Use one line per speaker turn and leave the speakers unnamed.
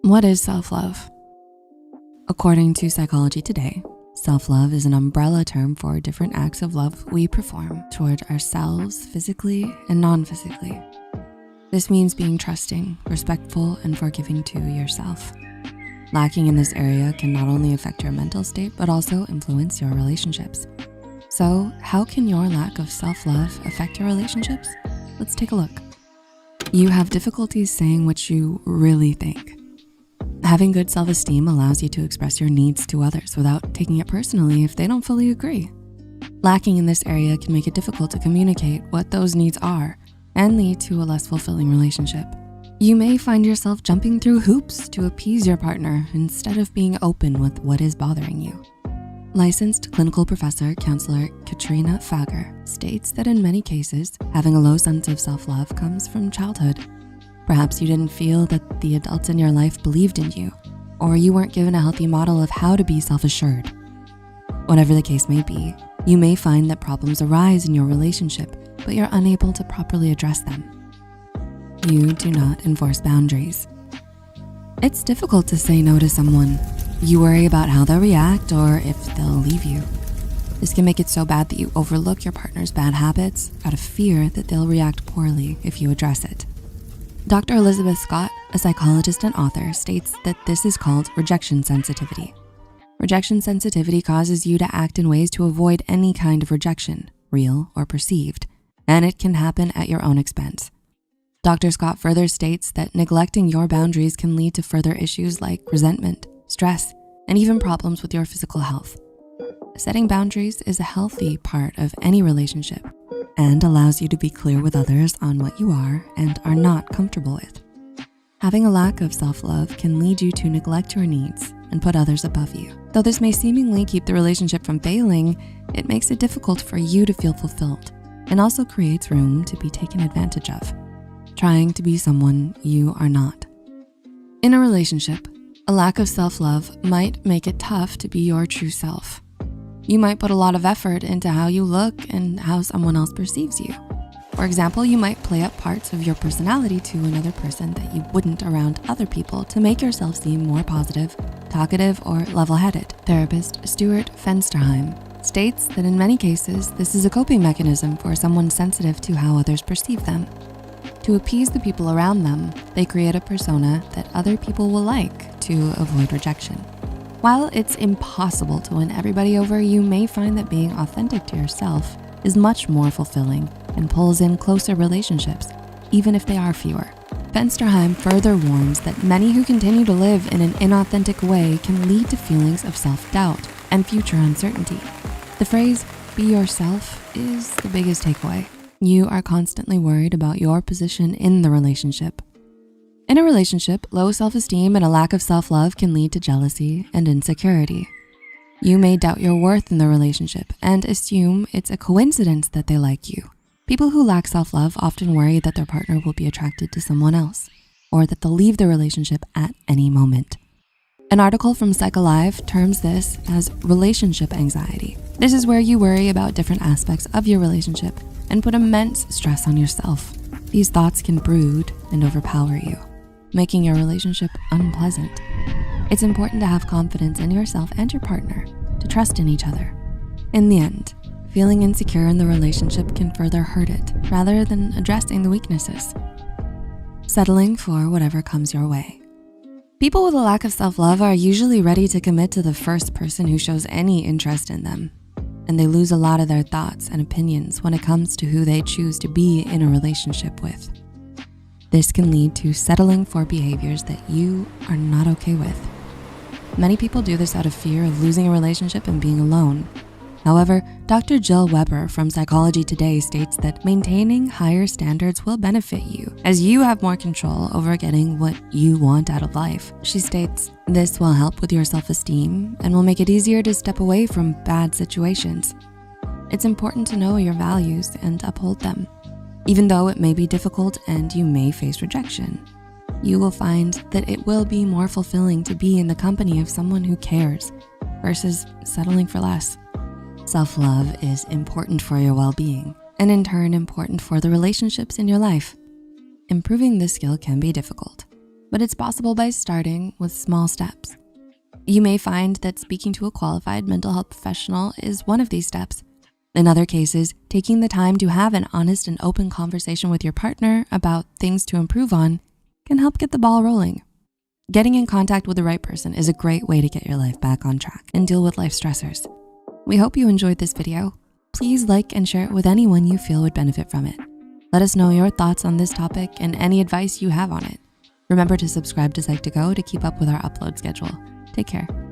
What is self-love? According to Psychology Today, self-love is an umbrella term for different acts of love we perform toward ourselves physically and non-physically. This means being trusting, respectful, and forgiving to yourself. Lacking in this area can not only affect your mental state, but also influence your relationships. So how can your lack of self-love affect your relationships? Let's take a look. You have difficulties saying what you really think. Having good self-esteem allows you to express your needs to others without taking it personally if they don't fully agree. Lacking in this area can make it difficult to communicate what those needs are and lead to a less fulfilling relationship. You may find yourself jumping through hoops to appease your partner instead of being open with what is bothering you. Licensed clinical professor counselor Katrina Fager states that in many cases, having a low sense of self-love comes from childhood. Perhaps you didn't feel that the adults in your life believed in you, or you weren't given a healthy model of how to be self-assured. Whatever the case may be, you may find that problems arise in your relationship, but you're unable to properly address them. You do not enforce boundaries. It's difficult to say no to someone. You worry about how they'll react or if they'll leave you. This can make it so bad that you overlook your partner's bad habits out of fear that they'll react poorly if you address it. Dr. Elizabeth Scott, a psychologist and author, states that this is called rejection sensitivity. Rejection sensitivity causes you to act in ways to avoid any kind of rejection, real or perceived, and it can happen at your own expense. Dr. Scott further states that neglecting your boundaries can lead to further issues like resentment, stress, and even problems with your physical health. Setting boundaries is a healthy part of any relationship and allows you to be clear with others on what you are and are not comfortable with. Having a lack of self-love can lead you to neglect your needs and put others above you. Though this may seemingly keep the relationship from failing, it makes it difficult for you to feel fulfilled and also creates room to be taken advantage of, trying to be someone you are not. In a relationship, a lack of self-love might make it tough to be your true self. You might put a lot of effort into how you look and how someone else perceives you. For example, you might play up parts of your personality to another person that you wouldn't around other people to make yourself seem more positive, talkative, or level-headed. Therapist Stuart Fensterheim states that in many cases, this is a coping mechanism for someone sensitive to how others perceive them. To appease the people around them, they create a persona that other people will like to avoid rejection. While it's impossible to win everybody over, you may find that being authentic to yourself is much more fulfilling and pulls in closer relationships, even if they are fewer. Fensterheim further warns that many who continue to live in an inauthentic way can lead to feelings of self-doubt and future uncertainty. The phrase, "be yourself," is the biggest takeaway. You are constantly worried about your position in the relationship. In a relationship, low self-esteem and a lack of self-love can lead to jealousy and insecurity. You may doubt your worth in the relationship and assume it's a coincidence that they like you. People who lack self-love often worry that their partner will be attracted to someone else or that they'll leave the relationship at any moment. An article from PsychAlive terms this as relationship anxiety. This is where you worry about different aspects of your relationship and put immense stress on yourself. These thoughts can brood and overpower you, making your relationship unpleasant. It's important to have confidence in yourself and your partner, to trust in each other. In the end, feeling insecure in the relationship can further hurt it rather than addressing the weaknesses. Settling for whatever comes your way. People with a lack of self-love are usually ready to commit to the first person who shows any interest in them, and they lose a lot of their thoughts and opinions when it comes to who they choose to be in a relationship with. This can lead to settling for behaviors that you are not okay with. Many people do this out of fear of losing a relationship and being alone. However, Dr. Jill Weber from Psychology Today states that maintaining higher standards will benefit you as you have more control over getting what you want out of life. She states, this will help with your self-esteem and will make it easier to step away from bad situations. It's important to know your values and uphold them. Even though it may be difficult and you may face rejection, you will find that it will be more fulfilling to be in the company of someone who cares versus settling for less. Self-love is important for your well-being and in turn important for the relationships in your life. Improving this skill can be difficult, but it's possible by starting with small steps. You may find that speaking to a qualified mental health professional is one of these steps. In other cases, taking the time to have an honest and open conversation with your partner about things to improve on can help get the ball rolling. Getting in contact with the right person is a great way to get your life back on track and deal with life stressors. We hope you enjoyed this video. Please like and share it with anyone you feel would benefit from it. Let us know your thoughts on this topic and any advice you have on it. Remember to subscribe to Psych2Go to keep up with our upload schedule. Take care.